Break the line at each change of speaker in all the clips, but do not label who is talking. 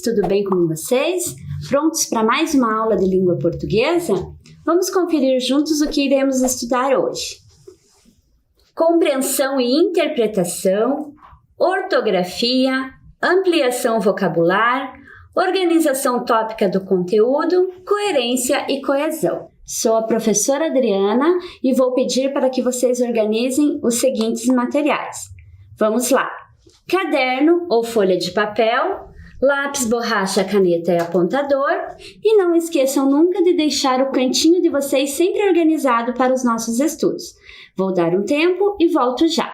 tudo bem com vocês? Prontos para mais uma aula de língua portuguesa? Vamos conferir juntos o que iremos estudar hoje. Compreensão e interpretação, ortografia, ampliação vocabular, organização tópica do conteúdo, coerência e coesão. Sou a professora Adriana e vou pedir para que vocês organizem os seguintes materiais. Vamos lá! Caderno ou folha de papel, lápis, borracha, caneta e apontador. E não esqueçam nunca de deixar o cantinho de vocês sempre organizado para os nossos estudos. Vou dar um tempo e volto já.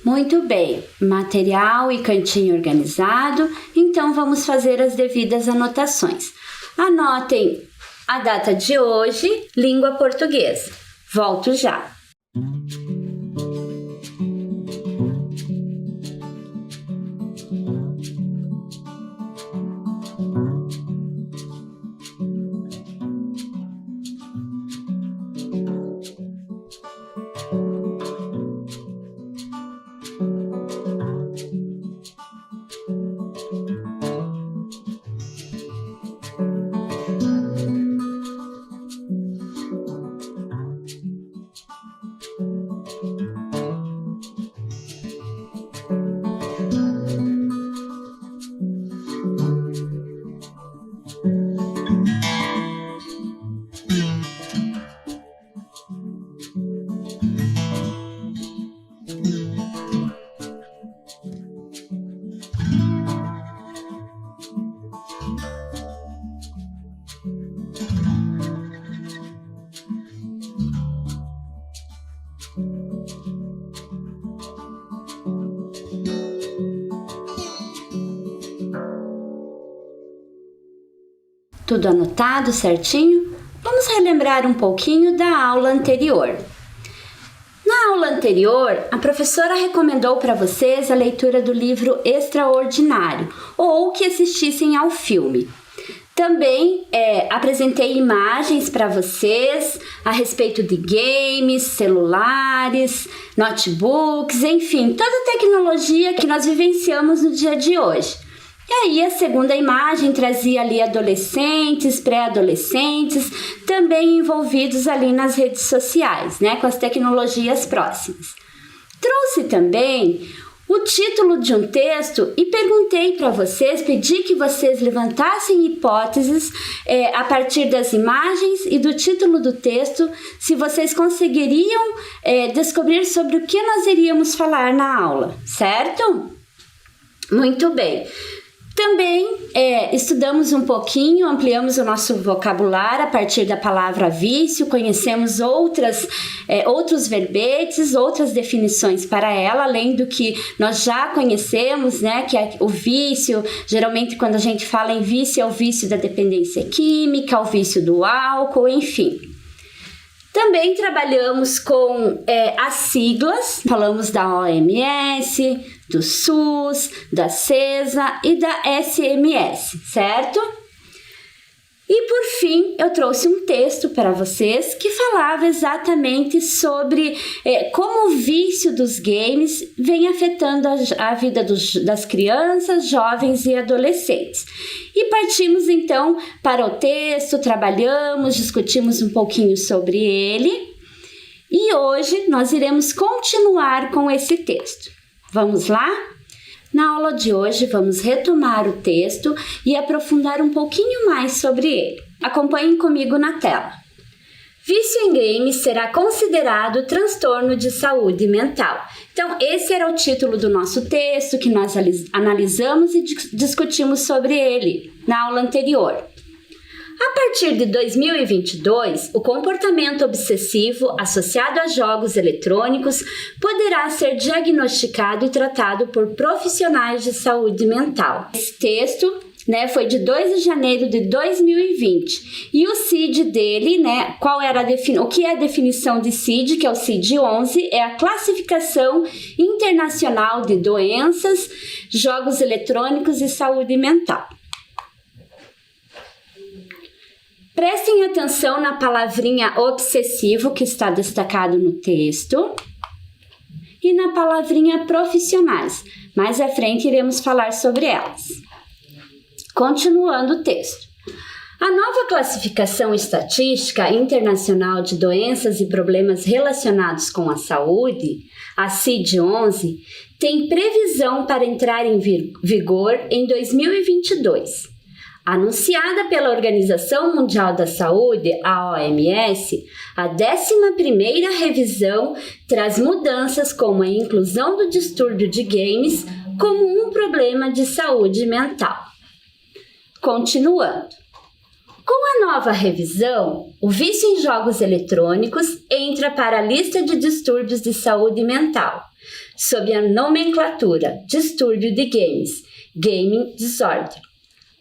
Muito bem, material e cantinho organizado, então vamos fazer as devidas anotações. Anotem a data de hoje, língua portuguesa. Volto já. Tudo anotado certinho? Vamos relembrar um pouquinho da aula anterior. Na aula anterior, a professora recomendou para vocês a leitura do livro Extraordinário ou que assistissem ao filme. Também apresentei imagens para vocês a respeito de games, celulares, notebooks, enfim, toda a tecnologia que nós vivenciamos no dia de hoje. E aí a segunda imagem trazia ali adolescentes, pré-adolescentes, também envolvidos ali nas redes sociais, né, com as tecnologias próximas. Trouxe também o título de um texto e perguntei para vocês, pedi que vocês levantassem hipóteses a partir das imagens e do título do texto, se vocês conseguiriam descobrir sobre o que nós iríamos falar na aula, certo? Muito bem. Também estudamos um pouquinho, ampliamos o nosso vocabulário a partir da palavra vício, conhecemos outros verbetes, outras definições para ela, além do que nós já conhecemos, né, que é o vício. Geralmente quando a gente fala em vício, é o vício da dependência química, o vício do álcool, enfim. Também trabalhamos com as siglas, falamos da OMS, do SUS, da CESA e da SMS, certo? E por fim, eu trouxe um texto para vocês que falava exatamente sobre como o vício dos games vem afetando a vida das crianças, jovens e adolescentes. E partimos então para o texto, trabalhamos, discutimos um pouquinho sobre ele e hoje nós iremos continuar com esse texto. Vamos lá? Na aula de hoje, vamos retomar o texto e aprofundar um pouquinho mais sobre ele. Acompanhem comigo na tela. Vício em games será considerado transtorno de saúde mental. Então, esse era o título do nosso texto que nós analisamos e discutimos sobre ele na aula anterior. A partir de 2022, o comportamento obsessivo associado a jogos eletrônicos poderá ser diagnosticado e tratado por profissionais de saúde mental. Esse texto, foi de 2 de janeiro de 2020. E o CID dele, o que é a definição de CID, que é o CID-11, é a Classificação Internacional de Doenças, Jogos Eletrônicos e Saúde Mental. Prestem atenção na palavrinha obsessivo, que está destacado no texto, e na palavrinha profissionais. Mais à frente iremos falar sobre elas. Continuando o texto. A nova classificação estatística internacional de doenças e problemas relacionados com a saúde, a CID-11, tem previsão para entrar em vigor em 2022. Anunciada pela Organização Mundial da Saúde, a OMS, a 11ª revisão traz mudanças como a inclusão do distúrbio de games como um problema de saúde mental. Continuando. Com a nova revisão, o vício em jogos eletrônicos entra para a lista de distúrbios de saúde mental, sob a nomenclatura distúrbio de games, Gaming Disorder.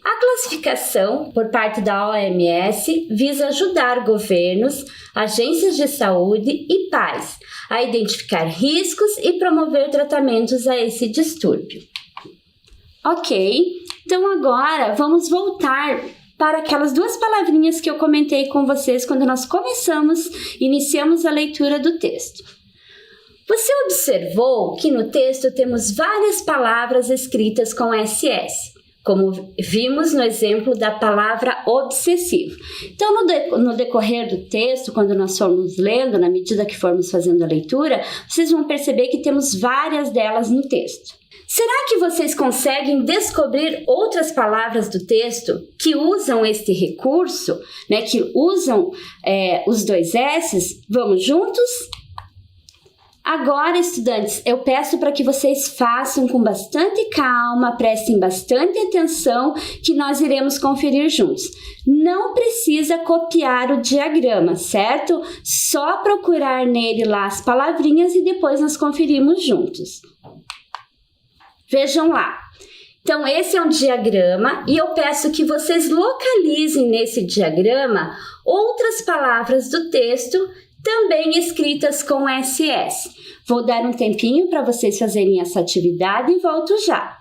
A classificação, por parte da OMS, visa ajudar governos, agências de saúde e pais a identificar riscos e promover tratamentos a esse distúrbio. Ok, então agora vamos voltar para aquelas 2 palavrinhas que eu comentei com vocês quando nós iniciamos a leitura do texto. Você observou que no texto temos várias palavras escritas com SS, como vimos no exemplo da palavra obsessivo. Então, no decorrer do texto, quando nós formos lendo, na medida que formos fazendo a leitura, vocês vão perceber que temos várias delas no texto. Será que vocês conseguem descobrir outras palavras do texto que usam este recurso, que usam os 2 S's? Vamos juntos? Agora, estudantes, eu peço para que vocês façam com bastante calma, prestem bastante atenção, que nós iremos conferir juntos. Não precisa copiar o diagrama, certo? Só procurar nele lá as palavrinhas e depois nós conferimos juntos. Vejam lá. Então, esse é um diagrama e eu peço que vocês localizem nesse diagrama outras palavras do texto também escritas com SS. Vou dar um tempinho para vocês fazerem essa atividade e volto já.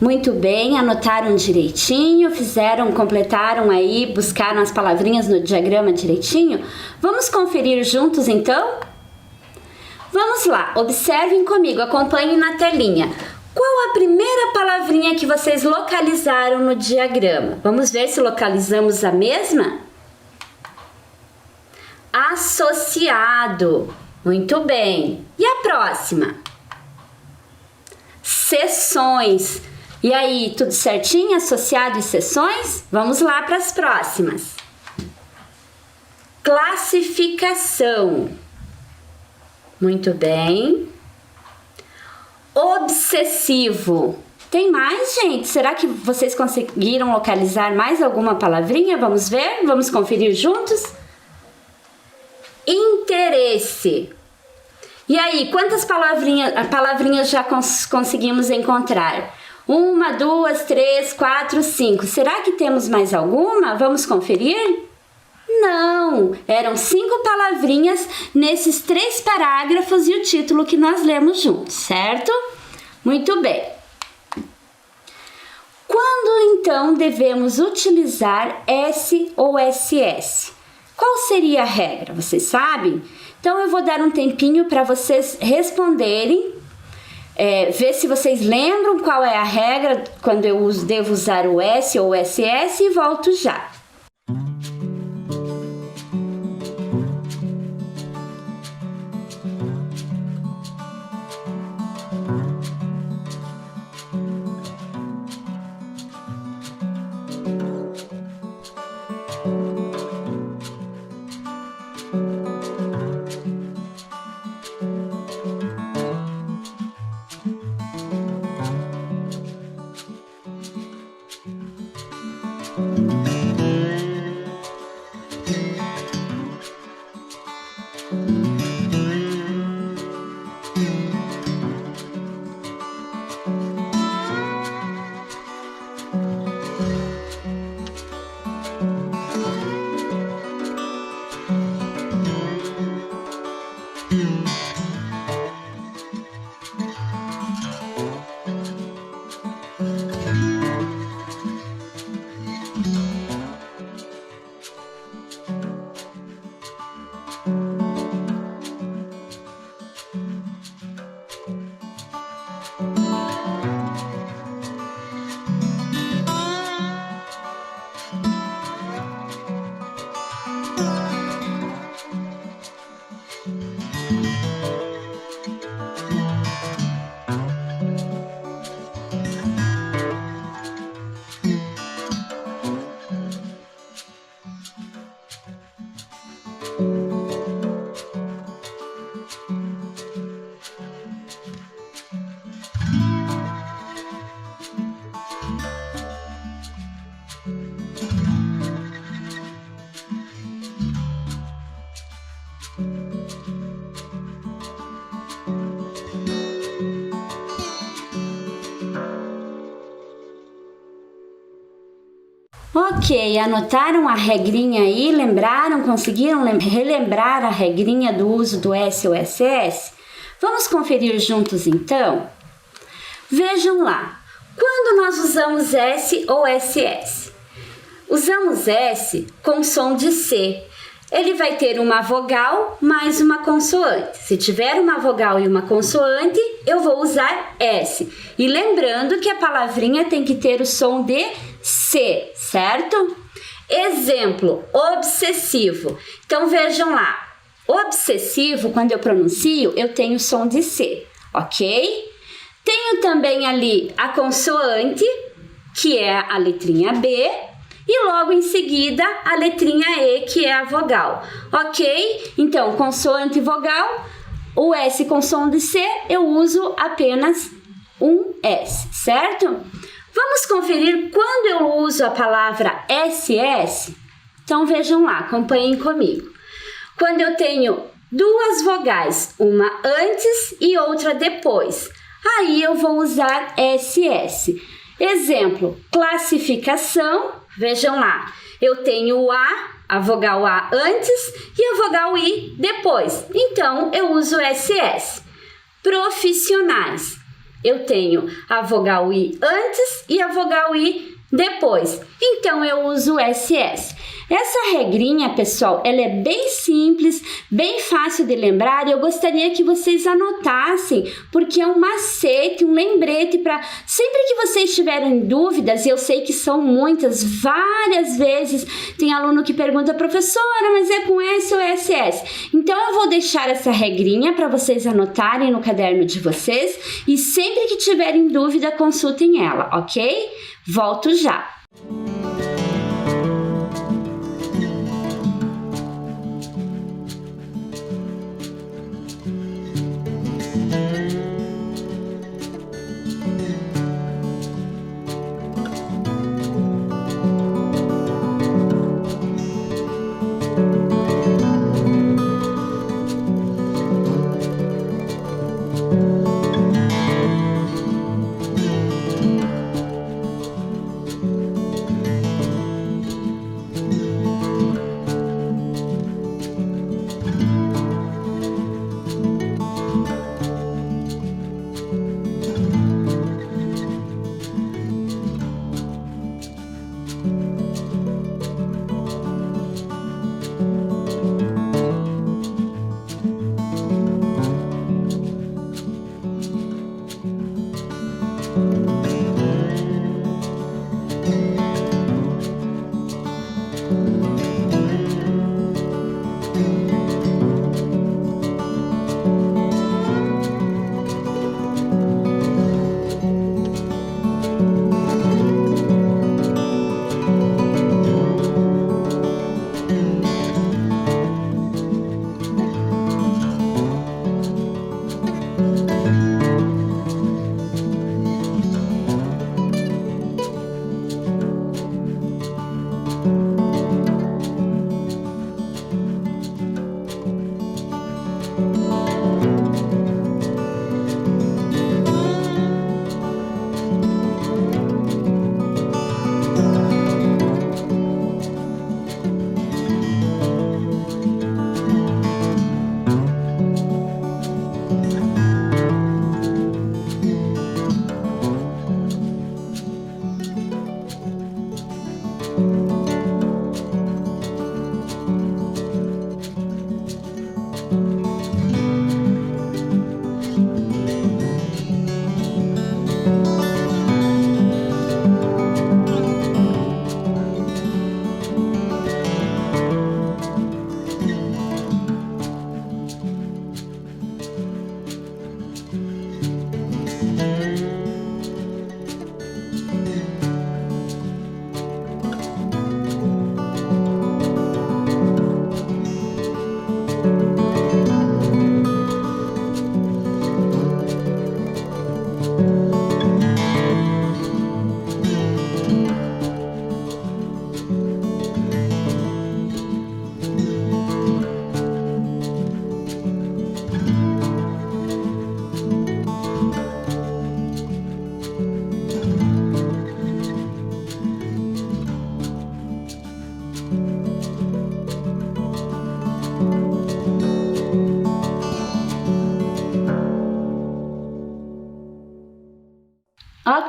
Muito bem, anotaram direitinho, completaram aí, buscaram as palavrinhas no diagrama direitinho? Vamos conferir juntos então? Vamos lá, observem comigo, acompanhem na telinha. Qual a primeira palavrinha que vocês localizaram no diagrama? Vamos ver se localizamos a mesma? Associado. Muito bem. E a próxima? Seções. E aí, tudo certinho? Associado e seções? Vamos lá para as próximas. Classificação. Muito bem. Obsessivo. Tem mais, gente? Será que vocês conseguiram localizar mais alguma palavrinha? Vamos ver? Vamos conferir juntos? Interesse. E aí, quantas palavrinhas já conseguimos encontrar? 1, 2, 3, 4, 5. Será que temos mais alguma? Vamos conferir? Não! Eram 5 palavrinhas nesses 3 parágrafos e o título que nós lemos juntos, certo? Muito bem. Quando então devemos utilizar S ou SS? Qual seria a regra? Vocês sabem? Então eu vou dar um tempinho para vocês responderem. Ver se vocês lembram qual é a regra quando eu devo usar o S ou o SS e volto já. Ok, anotaram a regrinha aí? Lembraram? Conseguiram relembrar a regrinha do uso do S ou SS? Vamos conferir juntos então? Vejam lá, quando nós usamos S ou SS? Usamos S com som de C. Ele vai ter uma vogal mais uma consoante. Se tiver uma vogal e uma consoante, eu vou usar S. E lembrando que a palavrinha tem que ter o som de C, certo? Exemplo, obsessivo. Então vejam lá, obsessivo, quando eu pronuncio, eu tenho o som de C, ok? Tenho também ali a consoante, que é a letrinha B, e logo em seguida a letrinha E, que é a vogal, ok? Então, consoante e vogal, o S com som de C, eu uso apenas um S, certo? Vamos conferir quando eu uso a palavra SS? Então, vejam lá, acompanhem comigo. Quando eu tenho duas vogais, uma antes e outra depois, aí eu vou usar SS. Exemplo, classificação, vejam lá, eu tenho o a vogal A antes e a vogal I depois, então eu uso SS. Profissionais, eu tenho a vogal I antes e a vogal I depois, então eu uso SS. Essa regrinha, pessoal, ela é bem simples, bem fácil de lembrar e eu gostaria que vocês anotassem, porque é um macete, um lembrete para sempre que vocês tiverem dúvidas, e eu sei que são muitas, várias vezes tem aluno que pergunta, professora, mas é com S ou SS? Então eu vou deixar essa regrinha para vocês anotarem no caderno de vocês e sempre que tiverem dúvida, consultem ela, ok? Volto já!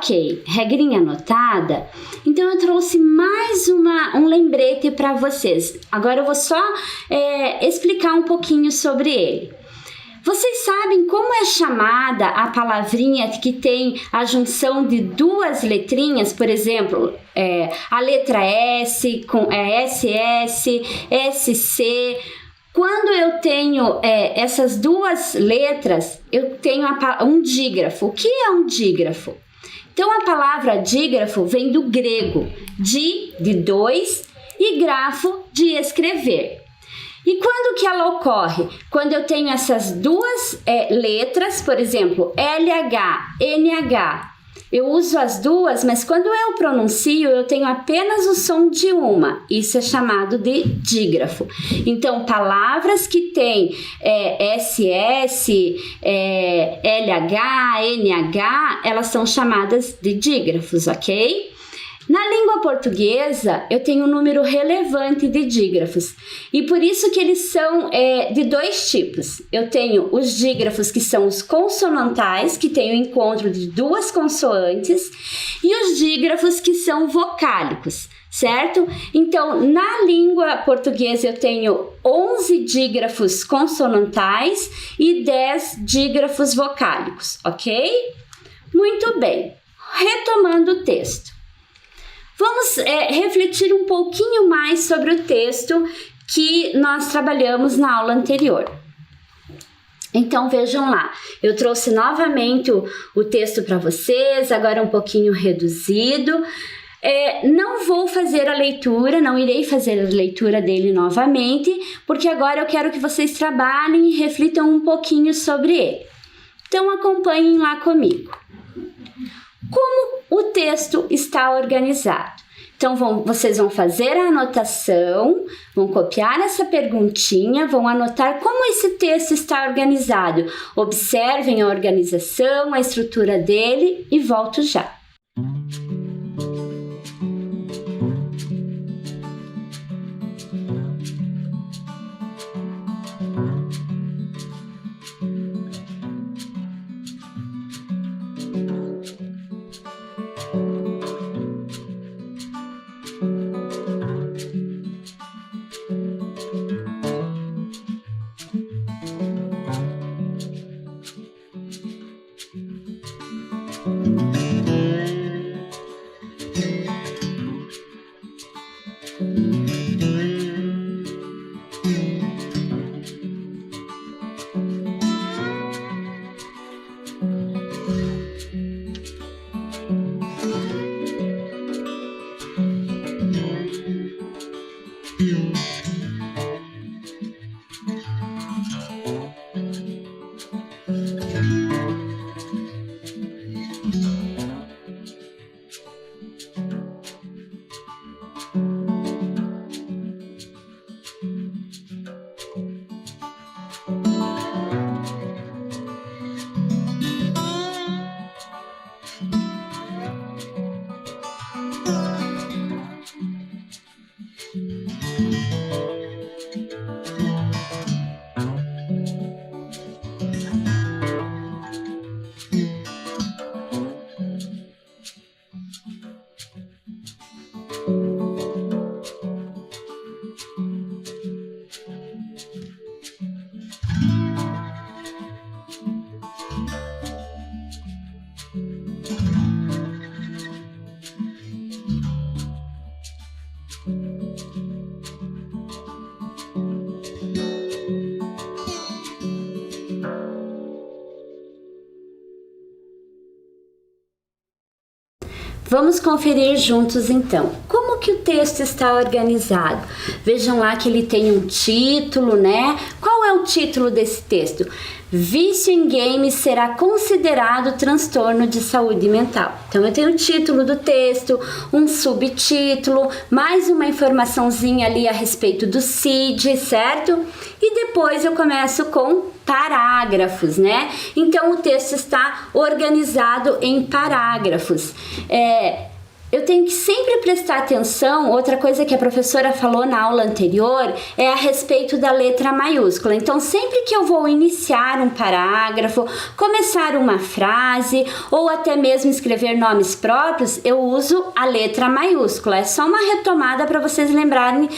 Ok, regrinha anotada. Então eu trouxe mais um lembrete para vocês. Agora eu vou só explicar um pouquinho sobre ele. Vocês sabem como é chamada a palavrinha que tem a junção de duas letrinhas? Por exemplo, a letra S com SS, SC. Quando eu tenho essas duas letras, eu tenho um dígrafo. O que é um dígrafo? Então, a palavra dígrafo vem do grego, de dois, e grafo, de escrever. E quando que ela ocorre? Quando eu tenho essas duas letras, por exemplo, LH, NH, eu uso as duas, mas quando eu pronuncio, eu tenho apenas o som de uma. Isso é chamado de dígrafo. Então, palavras que têm SS, LH, NH, elas são chamadas de dígrafos, ok? Na língua portuguesa, eu tenho um número relevante de dígrafos e por isso que eles são de dois tipos. Eu tenho os dígrafos que são os consonantais, que têm o encontro de duas consoantes, e os dígrafos que são vocálicos, certo? Então, na língua portuguesa, eu tenho 11 dígrafos consonantais e 10 dígrafos vocálicos, ok? Muito bem. Retomando o texto. Vamos refletir um pouquinho mais sobre o texto que nós trabalhamos na aula anterior. Então, vejam lá, eu trouxe novamente o texto para vocês, agora um pouquinho reduzido. Não vou fazer a leitura, não irei fazer a leitura dele novamente, porque agora eu quero que vocês trabalhem e reflitam um pouquinho sobre ele. Então, acompanhem lá comigo. Como o texto está organizado? Então, vocês vão fazer a anotação, vão copiar essa perguntinha, vão anotar como esse texto está organizado. Observem a organização, a estrutura dele e volto já. Vamos conferir juntos então. Como que o texto está organizado? Vejam lá que ele tem um título, né? Qual é o título desse texto? Vício em games será considerado transtorno de saúde mental. Então eu tenho o título do texto, um subtítulo, mais uma informaçãozinha ali a respeito do CID, certo? E depois eu começo com parágrafos, né? Então o texto está organizado em parágrafos. Eu tenho que sempre prestar atenção. Outra coisa que a professora falou na aula anterior é a respeito da letra maiúscula. Então, sempre que eu vou iniciar um parágrafo, começar uma frase ou até mesmo escrever nomes próprios, eu uso a letra maiúscula. É só uma retomada para vocês lembrarem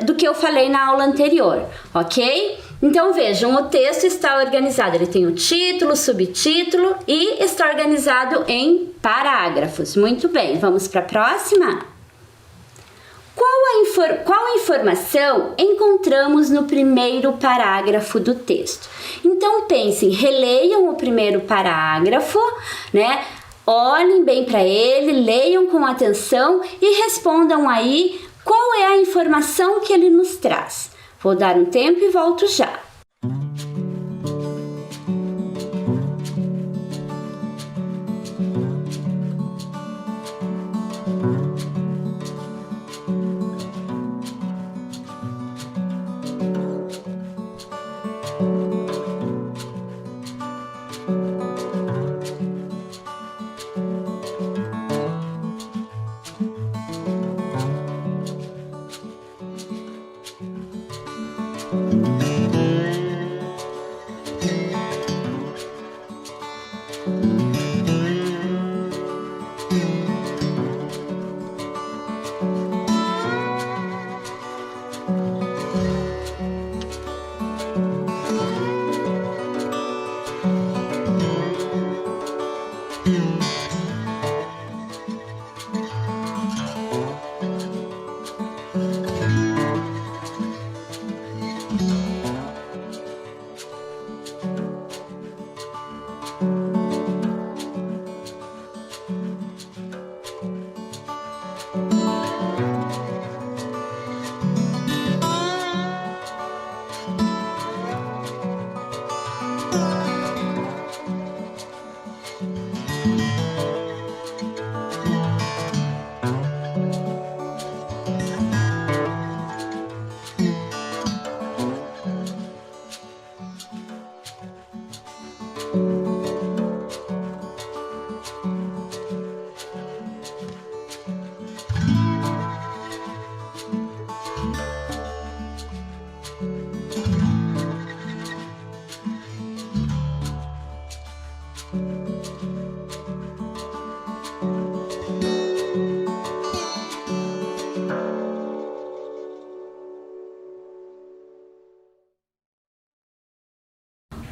do que eu falei na aula anterior, ok? Então vejam, o texto está organizado, ele tem o título, subtítulo e está organizado em parágrafos. Muito bem, vamos para a próxima? Qual informação encontramos no primeiro parágrafo do texto? Então pensem, releiam o primeiro parágrafo, né? Olhem bem para ele, leiam com atenção e respondam aí qual é a informação que ele nos traz. Vou dar um tempo e volto já.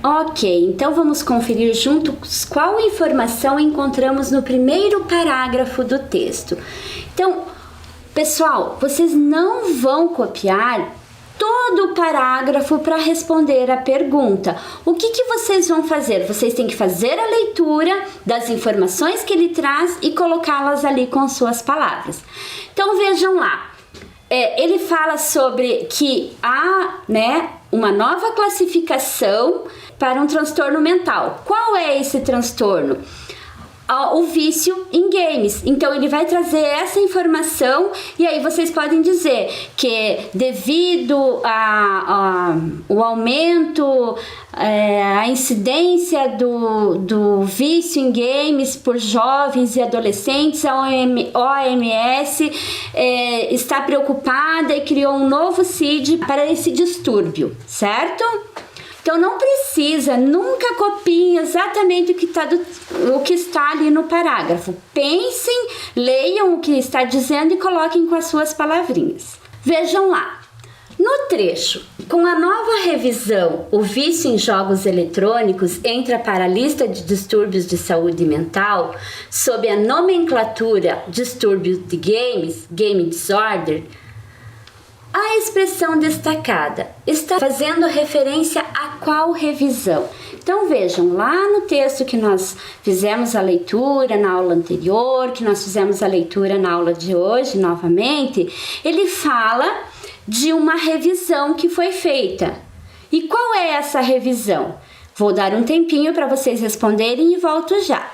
Ok, então vamos conferir juntos qual informação encontramos no primeiro parágrafo do texto. Então, pessoal, vocês não vão copiar todo o parágrafo para responder a pergunta. O que vocês vão fazer? Vocês têm que fazer a leitura das informações que ele traz e colocá-las ali com suas palavras. Então, vejam lá. Ele fala sobre que há, uma nova classificação para um transtorno mental. Qual é esse transtorno? O vício em games. Então ele vai trazer essa informação e aí vocês podem dizer que devido ao aumento, a incidência do vício em games por jovens e adolescentes, a OMS está preocupada e criou um novo CID para esse distúrbio, certo? Então não precisa, nunca copiem exatamente o que está ali no parágrafo. Pensem, leiam o que está dizendo e coloquem com as suas palavrinhas. Vejam lá, no trecho, com a nova revisão, o vício em jogos eletrônicos entra para a lista de distúrbios de saúde mental sob a nomenclatura distúrbios de games, game disorder. A expressão destacada está fazendo referência a qual revisão? Então vejam, lá no texto que nós fizemos a leitura na aula anterior, que nós fizemos a leitura na aula de hoje novamente, ele fala de uma revisão que foi feita. E qual é essa revisão? Vou dar um tempinho para vocês responderem e volto já.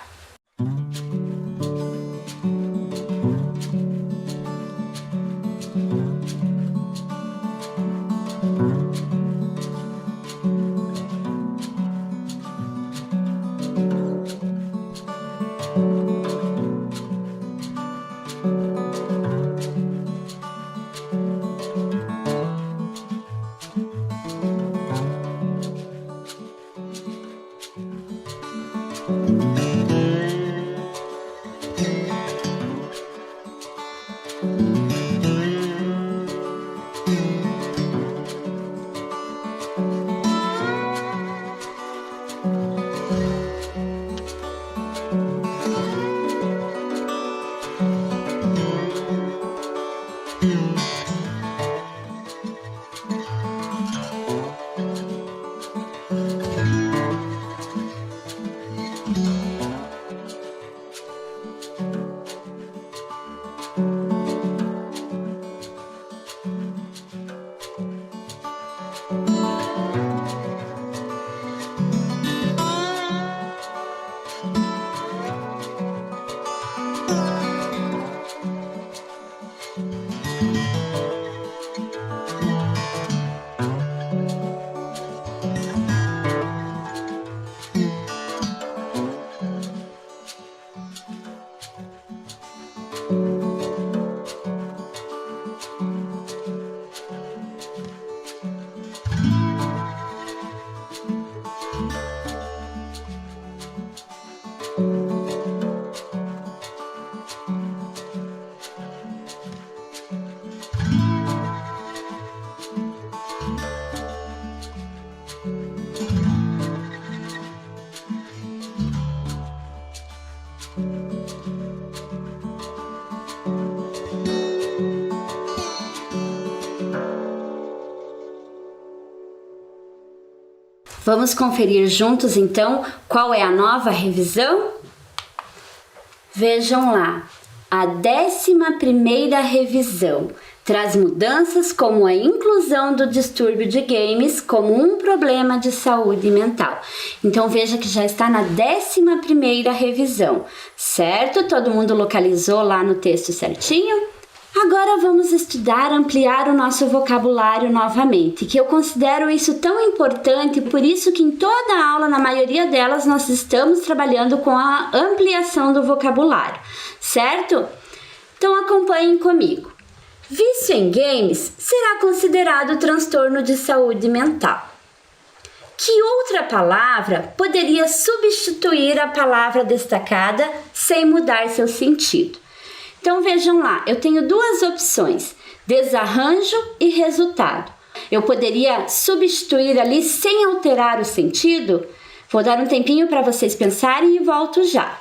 Vamos conferir juntos então qual é a nova revisão? Vejam lá, a 11ª revisão traz mudanças como a inclusão do distúrbio de games como um problema de saúde mental. Então veja que já está na 11ª revisão, certo? Todo mundo localizou lá no texto certinho? Agora vamos estudar, ampliar o nosso vocabulário novamente, que eu considero isso tão importante, por isso que em toda a aula, na maioria delas, nós estamos trabalhando com a ampliação do vocabulário, certo? Então acompanhem comigo. Vício em games será considerado transtorno de saúde mental. Que outra palavra poderia substituir a palavra destacada sem mudar seu sentido? Então vejam lá, eu tenho duas opções, desarranjo e resultado. Eu poderia substituir ali sem alterar o sentido? Vou dar um tempinho para vocês pensarem e volto já.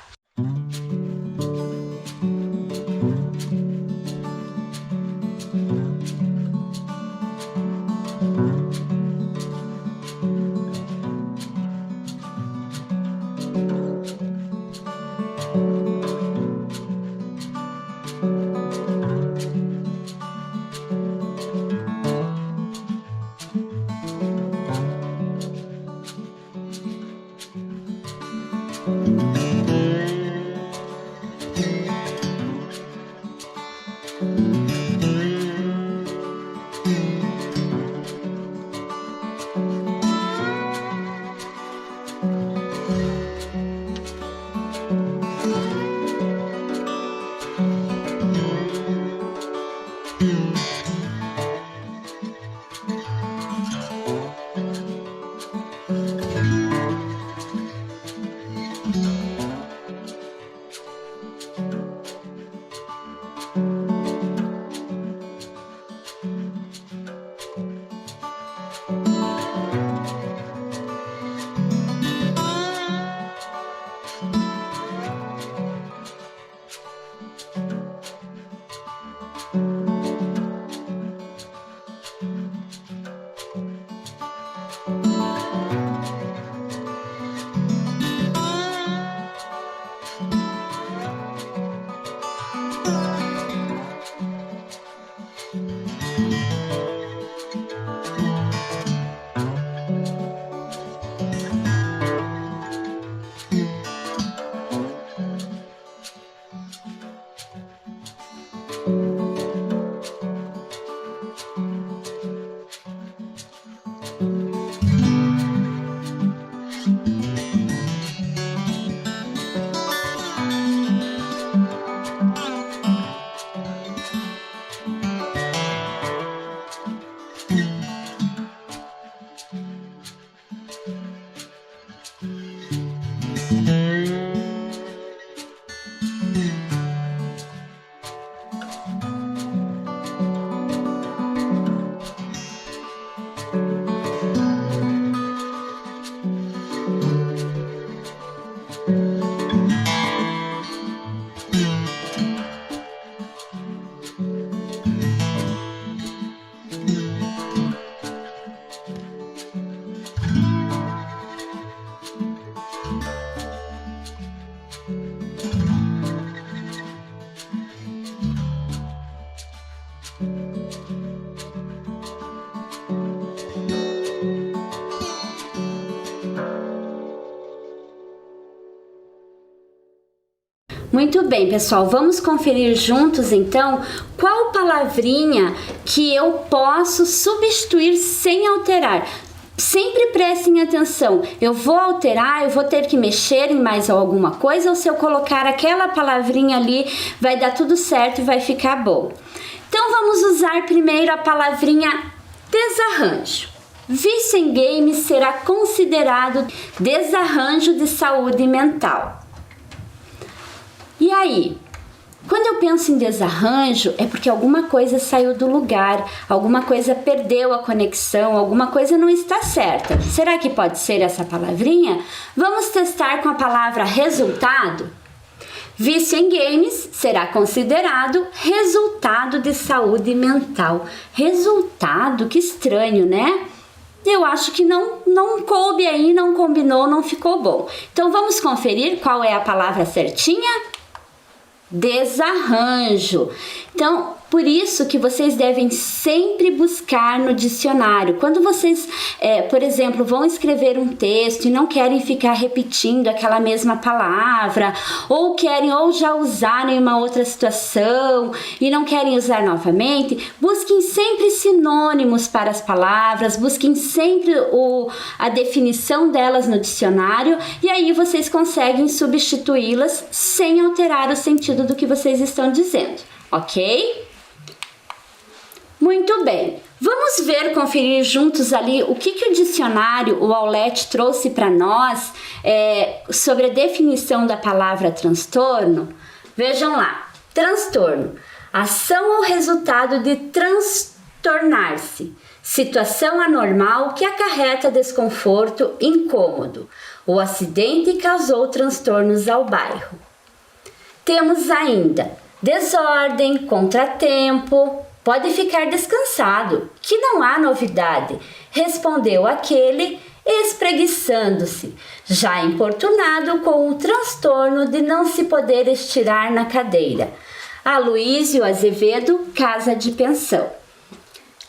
Muito bem, pessoal, vamos conferir juntos então qual palavrinha que eu posso substituir sem alterar. Sempre prestem atenção, eu vou alterar, eu vou ter que mexer em mais alguma coisa, ou se eu colocar aquela palavrinha ali, vai dar tudo certo e vai ficar bom. Então vamos usar primeiro a palavrinha desarranjo. Vício em games será considerado desarranjo de saúde mental. E aí? Quando eu penso em desarranjo, é porque alguma coisa saiu do lugar, alguma coisa perdeu a conexão, alguma coisa não está certa. Será que pode ser essa palavrinha? Vamos testar com a palavra resultado? Vício em games será considerado resultado de saúde mental. Resultado? Que estranho, né? Eu acho que não coube aí, não combinou, não ficou bom. Então vamos conferir qual é a palavra certinha? Desarranjo. Então, por isso que vocês devem sempre buscar no dicionário. Quando vocês, por exemplo, vão escrever um texto e não querem ficar repetindo aquela mesma palavra, ou já usaram em uma outra situação e não querem usar novamente, busquem sempre sinônimos para as palavras, busquem sempre a definição delas no dicionário e aí vocês conseguem substituí-las sem alterar o sentido do que vocês estão dizendo, ok? Muito bem, vamos conferir juntos ali o que o dicionário, o Aulete, trouxe para nós sobre a definição da palavra transtorno. Vejam lá, transtorno, ação ou resultado de transtornar-se, situação anormal que acarreta desconforto, incômodo. O acidente causou transtornos ao bairro. Temos ainda desordem, contratempo. Pode ficar descansado, que não há novidade, respondeu aquele, espreguiçando-se, já importunado com o transtorno de não se poder estirar na cadeira. Aloísio Azevedo, Casa de Pensão.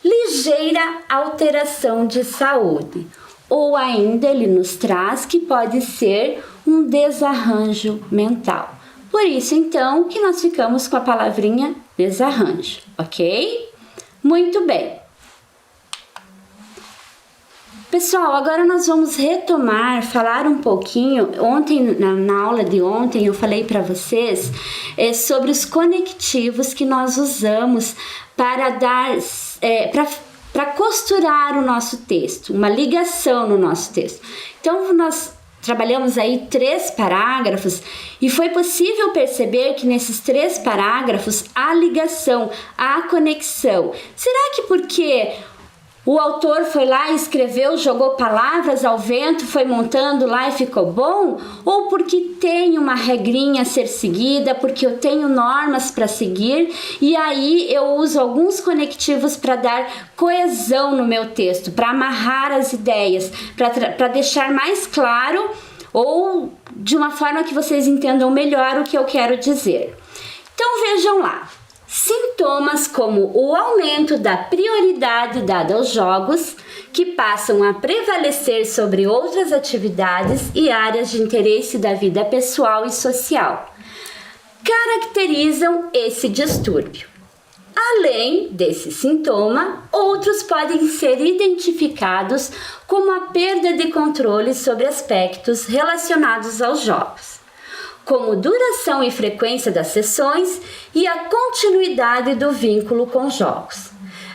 Ligeira alteração de saúde, ou ainda ele nos traz que pode ser um desarranjo mental. Por isso, então, que nós ficamos com a palavrinha desarranjo, ok? Muito bem. Pessoal, agora nós vamos falar um pouquinho. Ontem, na aula de ontem, eu falei para vocês sobre os conectivos que nós usamos para para costurar o nosso texto, uma ligação no nosso texto. Então, nós trabalhamos aí 3 parágrafos e foi possível perceber que nesses 3 parágrafos há ligação, há conexão. Será que porque o autor foi lá e escreveu, jogou palavras ao vento, foi montando lá e ficou bom? Ou porque tem uma regrinha a ser seguida, porque eu tenho normas para seguir e aí eu uso alguns conectivos para dar coesão no meu texto, para amarrar as ideias, para deixar mais claro ou de uma forma que vocês entendam melhor o que eu quero dizer. Então vejam lá. Sintomas como o aumento da prioridade dada aos jogos, que passam a prevalecer sobre outras atividades e áreas de interesse da vida pessoal e social, caracterizam esse distúrbio. Além desse sintoma, outros podem ser identificados como a perda de controle sobre aspectos relacionados aos jogos, como duração e frequência das sessões e a continuidade do vínculo com jogos,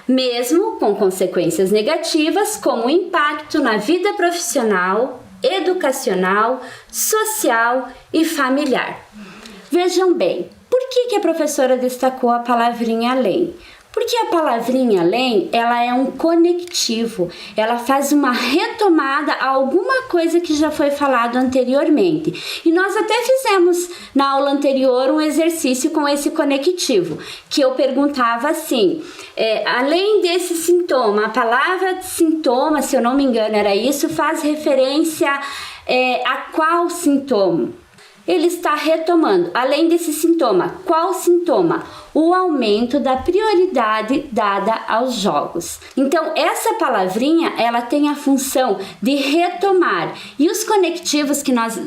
mesmo com consequências negativas como o impacto na vida profissional, educacional, social e familiar. Vejam bem, por que a professora destacou a palavrinha além? Porque a palavrinha além, ela é um conectivo, ela faz uma retomada a alguma coisa que já foi falado anteriormente. E nós até fizemos na aula anterior um exercício com esse conectivo, que eu perguntava assim, além desse sintoma, a palavra sintoma, se eu não me engano era isso, faz referência a qual sintoma? Ele está retomando, além desse sintoma. Qual sintoma? O aumento da prioridade dada aos jogos. Então, essa palavrinha, ela tem a função de retomar. E os conectivos que nós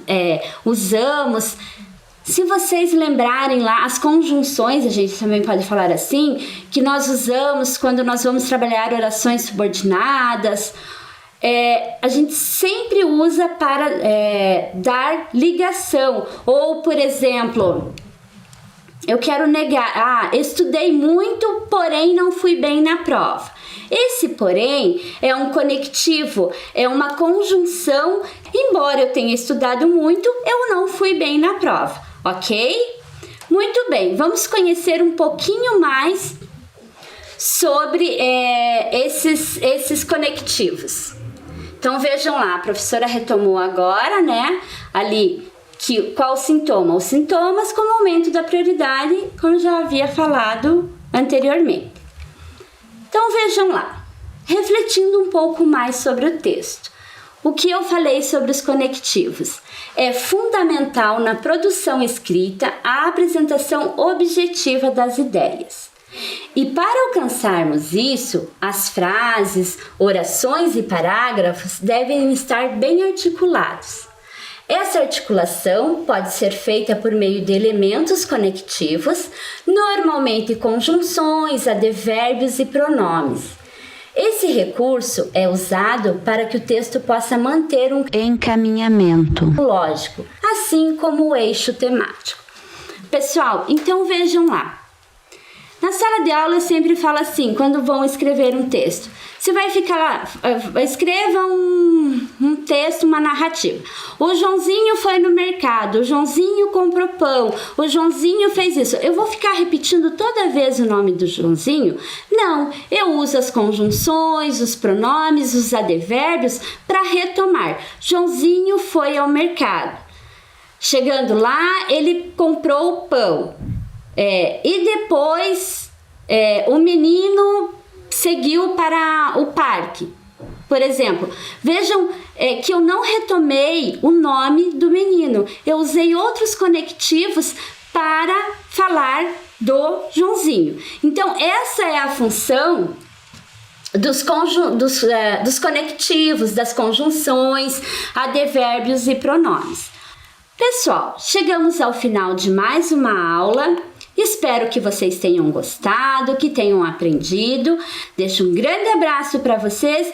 usamos Se vocês lembrarem lá, as conjunções, a gente também pode falar assim, que nós usamos quando nós vamos trabalhar orações subordinadas, a gente sempre usa para dar ligação. Ou, por exemplo, eu quero negar, estudei muito, porém não fui bem na prova. Esse porém é um conectivo, é uma conjunção. Embora eu tenha estudado muito, eu não fui bem na prova, ok? Muito bem, vamos conhecer um pouquinho mais sobre esses conectivos. Então vejam lá, a professora retomou agora, né, ali, qual o sintoma? Os sintomas como aumento da prioridade, como já havia falado anteriormente. Então vejam lá, refletindo um pouco mais sobre o texto. O que eu falei sobre os conectivos? É fundamental na produção escrita a apresentação objetiva das ideias. E para alcançarmos isso, as frases, orações e parágrafos devem estar bem articulados. Essa articulação pode ser feita por meio de elementos conectivos, normalmente conjunções, advérbios e pronomes. Esse recurso é usado para que o texto possa manter um encaminhamento lógico, assim como o eixo temático. Pessoal, então vejam lá. Na sala de aula eu sempre falo assim, quando vão escrever um texto. Você vai ficar lá, escreva um texto, uma narrativa. O Joãozinho foi no mercado, o Joãozinho comprou pão, o Joãozinho fez isso. Eu vou ficar repetindo toda vez o nome do Joãozinho? Não, eu uso as conjunções, os pronomes, os advérbios para retomar. Joãozinho foi ao mercado. Chegando lá, ele comprou o pão. E depois o menino seguiu para o parque. Por exemplo, vejam que eu não retomei o nome do menino. Eu usei outros conectivos para falar do Joãozinho. Então, essa é a função dos conectivos, das conjunções, advérbios e pronomes. Pessoal, chegamos ao final de mais uma aula. Espero que vocês tenham gostado, que tenham aprendido. Deixo um grande abraço para vocês